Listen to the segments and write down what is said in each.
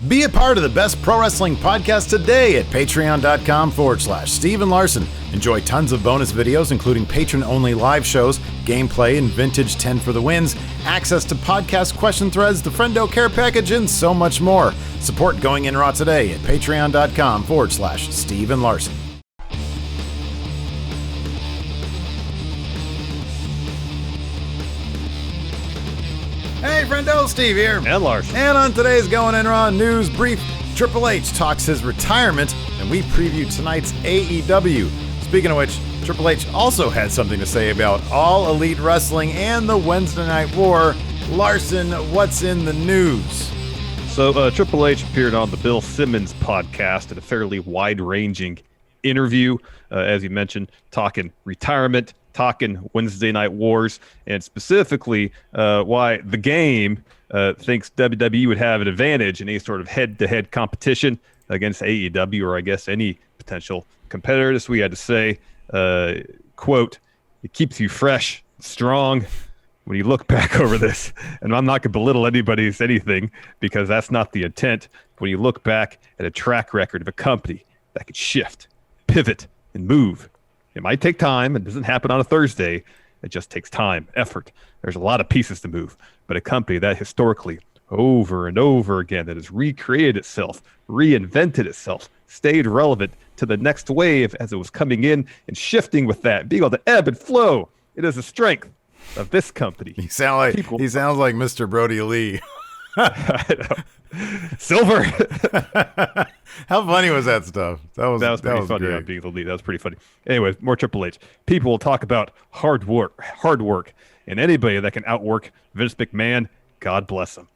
Be a part of the best pro wrestling podcast today at patreon.com/Steve and Larson. Enjoy tons of bonus videos, including patron-only live shows, gameplay, and vintage 10 for the wins, access to podcast question threads, the Friendo Care Package, and so much more. Support Going In Raw today at patreon.com/Steve and Larson. Hey, friendo, Steve here. And Larson. And on today's Going In Raw news brief, Triple H talks his retirement, and we preview tonight's AEW. Speaking of which, Triple H also had something to say about All Elite Wrestling and the Wednesday Night War. Larson, what's in the news? So Triple H appeared on the Bill Simmons podcast in a fairly wide-ranging interview, as you mentioned, talking retirement, talking Wednesday Night Wars, and specifically why the game thinks WWE would have an advantage in any sort of head-to-head competition against AEW, or I guess any potential competitor. This we had to say, quote, "It keeps you fresh, strong when you look back over this." And I'm not going to belittle anybody's anything, because that's not the intent. When you look back at a track record of a company that could shift, pivot, and move, it might take time. It doesn't happen on a Thursday. It just takes time, effort. There's a lot of pieces to move. But a company that historically, over and over again, that has recreated itself, reinvented itself, stayed relevant to the next wave as it was coming in and shifting with that, being able to ebb and flow. It is the strength of this company. He sounds like Mr. Brody Lee. I know. Silver. How funny was that stuff? That was pretty funny. Great. Being the lead, that was pretty funny. Anyways, more Triple H. People will talk about hard work, and anybody that can outwork Vince McMahon, God bless him.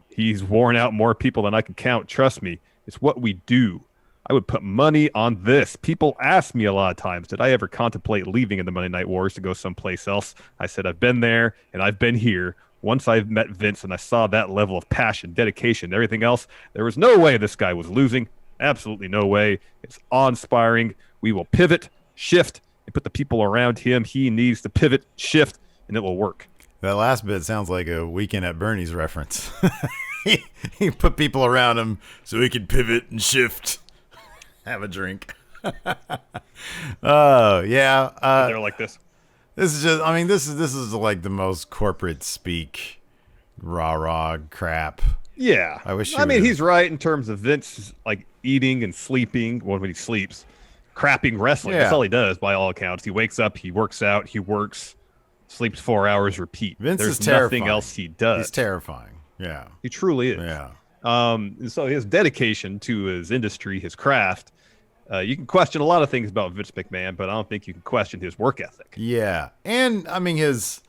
He's worn out more people than I can count. Trust me, it's what we do. I would put money on this. People ask me a lot of times, did I ever contemplate leaving in the Monday Night Wars to go someplace else? I said, I've been there and I've been here. Once I met Vince and I saw that level of passion, dedication, everything else, there was no way this guy was losing. Absolutely no way. It's awe-inspiring. We will pivot, shift, and put the people around him he needs to pivot, shift, and it will work. That last bit sounds like a Weekend at Bernie's reference. He put people around him so he could pivot and shift. Have a drink. Oh, yeah. They're like this. This is just, this is like the most corporate speak, rah crap. Yeah. He's right in terms of Vince, like eating and sleeping when he sleeps, crapping wrestling. Yeah. That's all he does by all accounts. He wakes up, he works out, he works, sleeps 4 hours, repeat. Vince There's is terrifying. Nothing else he does. He's terrifying. Yeah. He truly is. Yeah. So his dedication to his industry, his craft, you can question a lot of things about Vince McMahon, but I don't think you can question his work ethic. Yeah. And, his,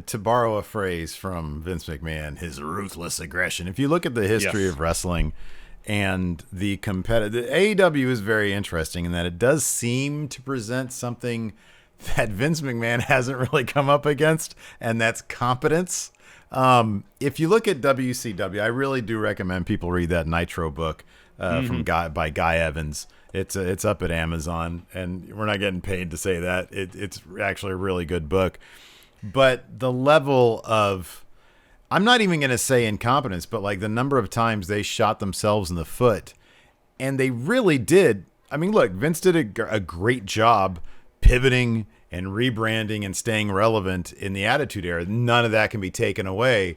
to borrow a phrase from Vince McMahon, his ruthless aggression. If you look at the history of wrestling and the competitive, AEW is very interesting in that it does seem to present something that Vince McMahon hasn't really come up against, and that's competence. If you look at WCW, I really do recommend people read that Nitro book by Guy Evans. It's up at Amazon, and we're not getting paid to say that. It's actually a really good book. But the level of, I'm not even going to say incompetence, but like the number of times they shot themselves in the foot, and they really did. Look, Vince did a great job pivoting and rebranding and staying relevant in the Attitude Era. None of that can be taken away.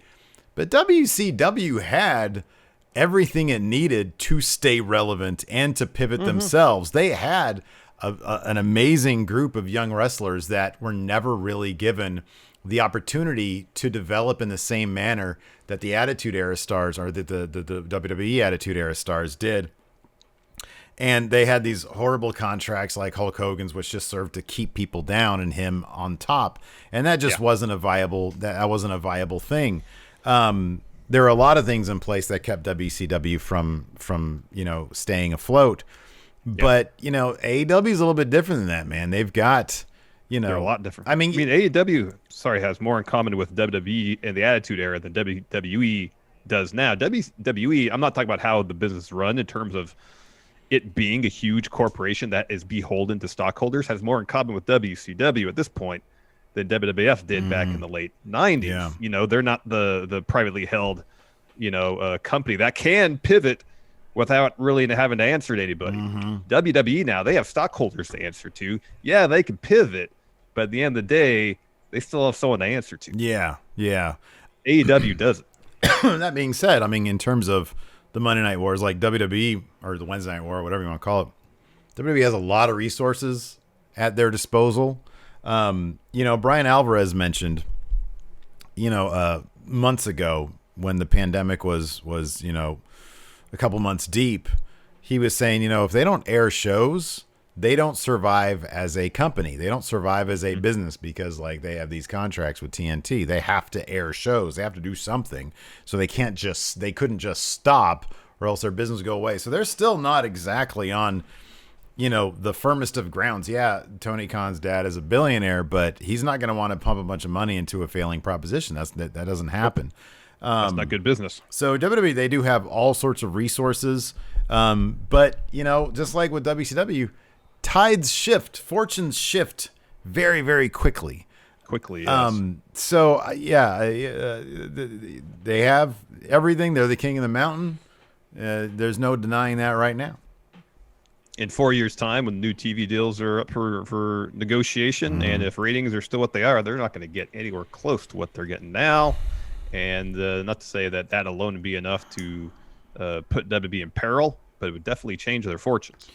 But WCW had everything it needed to stay relevant and to pivot themselves. They had an amazing group of young wrestlers that were never really given the opportunity to develop in the same manner that the Attitude Era stars, or that the WWE Attitude Era stars did. And they had these horrible contracts like Hulk Hogan's, which just served to keep people down and him on top. And that just wasn't a viable thing. There are a lot of things in place that kept WCW from staying afloat. But, AEW is a little bit different than that, man. They've got, they're a lot different. AEW, has more in common with WWE and the Attitude Era than WWE does now. WWE, I'm not talking about how the business is run in terms of it being a huge corporation that is beholden to stockholders, has more in common with WCW at this point than WWF did back in the late 90s. Yeah. They're not the privately held, company that can pivot without really having to answer to anybody. WWE now, they have stockholders to answer to. Yeah, they can pivot, but at the end of the day, they still have someone to answer to. Yeah. AEW doesn't. That being said, I mean, in terms of the Monday Night Wars, like WWE or the Wednesday Night War, whatever you want to call it, WWE has a lot of resources at their disposal. Brian Alvarez mentioned, months ago when the pandemic was a couple months deep, he was saying, if they don't air shows, they don't survive as a company. They don't survive as a business because they have these contracts with TNT. They have to air shows. They have to do something. So they couldn't just stop or else their business would go away. So they're still not exactly on, the firmest of grounds. Yeah, Tony Khan's dad is a billionaire, but he's not going to want to pump a bunch of money into a failing proposition. That doesn't happen. That's not good business. So WWE, they do have all sorts of resources. But, just like with WCW, tides shift, fortunes shift very, very quickly. Yes. They have everything. They're the king of the mountain. There's no denying that right now. In 4 years' time, when new TV deals are up for negotiation, and if ratings are still what they are, they're not going to get anywhere close to what they're getting now. And not to say that alone would be enough to put WWE in peril, but it would definitely change their fortunes.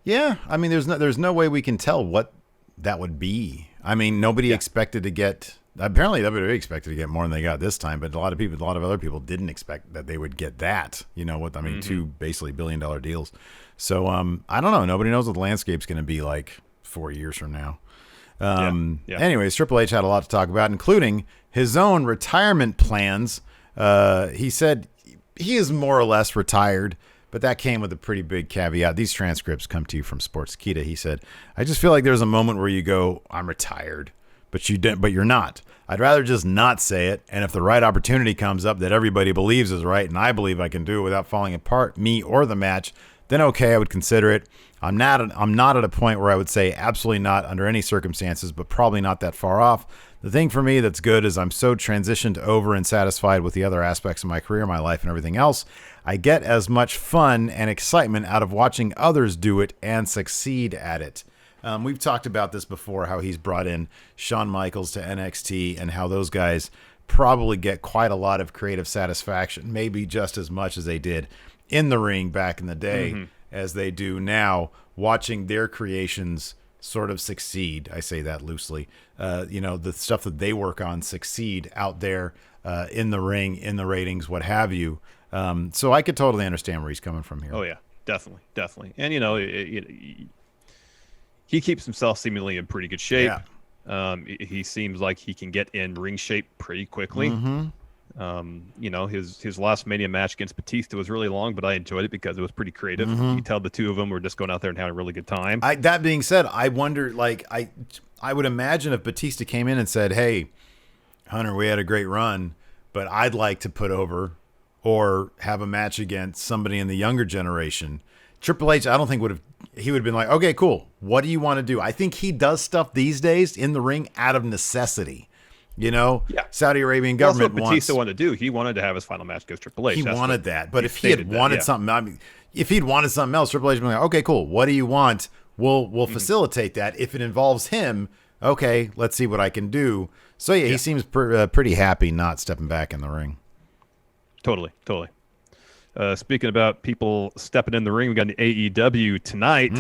Yeah, I mean, there's no way we can tell what that would be. I mean, nobody expected to get. Apparently, WWE expected to get more than they got this time, but a lot of other people didn't expect that they would get that. Two basically $1 billion deals. So I don't know. Nobody knows what the landscape's going to be like 4 years from now. Anyways, Triple H had a lot to talk about, including his own retirement plans. He said he is more or less retired, but that came with a pretty big caveat. These transcripts come to you from Sportskeeda. He said, "I just feel like there's a moment where you go, I'm retired, but you're not. I'd rather just not say it. And if the right opportunity comes up that everybody believes is right, and I believe I can do it without falling apart, me or the match, then okay, I would consider it. I'm not at a point where I would say absolutely not under any circumstances, but probably not that far off. The thing for me that's good is I'm so transitioned over and satisfied with the other aspects of my career, my life, and everything else. I get as much fun and excitement out of watching others do it and succeed at it." We've talked about this before, how he's brought in Shawn Michaels to NXT and how those guys probably get quite a lot of creative satisfaction, maybe just as much as they did in the ring back in the day as they do now, watching their creations sort of succeed. I say that loosely. The stuff that they work on succeed out there in the ring, in the ratings, what have you. So I could totally understand where he's coming from here. Oh, yeah, definitely. And, he keeps himself seemingly in pretty good shape. Yeah. He seems like he can get in ring shape pretty quickly. His last Mania match against Batista was really long, but I enjoyed it because it was pretty creative. You could tell the two of them were just going out there and having a really good time. That being said, I wonder, I would imagine if Batista came in and said, "Hey, Hunter, we had a great run, but I'd like to put over or have a match against somebody in the younger generation." Triple H, I don't think would have been like, "Okay, cool. What do you want to do?" I think he does stuff these days in the ring out of necessity. Saudi Arabian government That's what Batista wanted to do. He wanted to have his final match against Triple H. He wanted that. But if he had wanted something, if he'd wanted something else, Triple H would be like, "Okay, cool. What do you want? We'll facilitate that. If it involves him, okay, let's see what I can do." So he seems pretty happy not stepping back in the ring. Totally. Speaking about people stepping in the ring, we got an AEW tonight.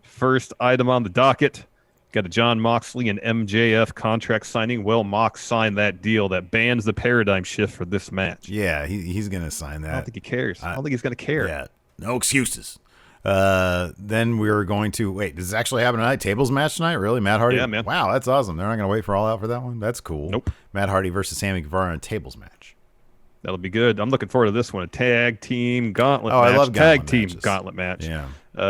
First item on the docket. Got a John Moxley and MJF contract signing. Well, Mox signed that deal that bans the paradigm shift for this match. Yeah, he's going to sign that. I don't think he cares. I don't think he's going to care. Yeah, no excuses. Then we're going to wait. Does this actually happen tonight? Tables match tonight? Really, Matt Hardy? Yeah, man. Wow, that's awesome. They're not going to wait for All Out for that one. That's cool. Nope. Matt Hardy versus Sammy Guevara in a tables match. That'll be good. I'm looking forward to this one. A tag team gauntlet match. I love tag team matches. Gauntlet match. Yeah.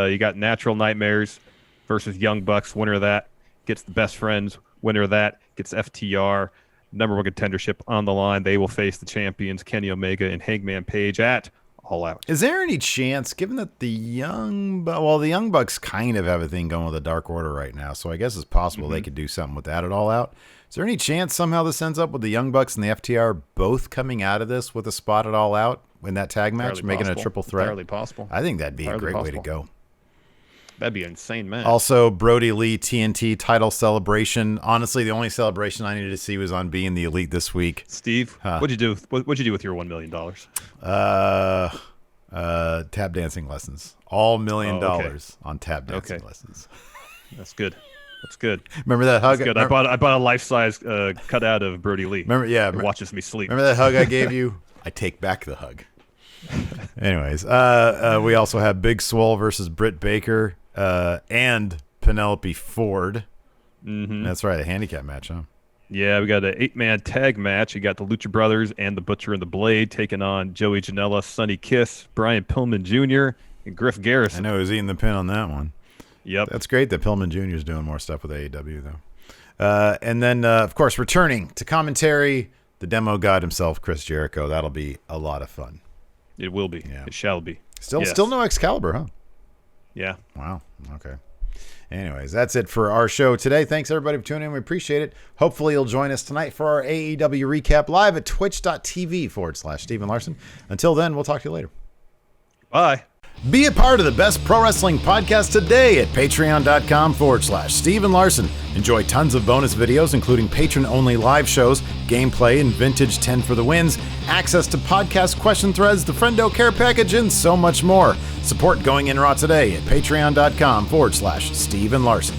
You got Natural Nightmares versus Young Bucks. Winner of that gets the Best Friends. Winner of that gets FTR. Number one contendership on the line. They will face the champions Kenny Omega and Hangman Page at All Out. Is there any chance, given that the Young Bucks kind of have a thing going with the Dark Order right now, so I guess it's possible they could do something with that at All Out. Is there any chance somehow this ends up with the Young Bucks and the FTR both coming out of this with a spot at All Out? in that tag match, making it a triple threat. Entirely possible. I think that'd be a great way to go. That'd be an insane match. Also, Brody Lee TNT title celebration. Honestly, the only celebration I needed to see was on Being the Elite this week. Steve, what'd you do? What'd you do with your $1 million? Tap dancing lessons. All $1 million on tap dancing lessons. That's good. That's good. Remember that hug? That's good. I bought a life-size cutout of Brody Lee. Remember, watches me sleep. Remember that hug I gave you? I take back the hug. Anyways, we also have Big Swole versus Britt Baker and Penelope Ford. Mm-hmm. That's right, a handicap match, huh? Yeah, we got an 8-man tag match. You got the Lucha Brothers and the Butcher and the Blade taking on Joey Janela, Sonny Kiss, Brian Pillman Jr., and Griff Garrison. I know who's eating the pin on that one. Yep. That's great that Pillman Jr. is doing more stuff with AEW, though. And then, of course, returning to commentary, the demo god himself, Chris Jericho. That'll be a lot of fun. It will be. Yeah. It shall be. Still no Excalibur, huh? Yeah. Wow. Okay. Anyways, that's it for our show today. Thanks, everybody, for tuning in. We appreciate it. Hopefully, you'll join us tonight for our AEW recap live at twitch.tv/Steve and Larson. Until then, we'll talk to you later. Bye. Be a part of the best pro wrestling podcast today at patreon.com/Steve and Larson. Enjoy tons of bonus videos, including patron-only live shows, gameplay, and vintage 10 for the wins, access to podcast question threads, the Friendo Care Package, and so much more. Support Going In Raw today at patreon.com/Steve and Larson.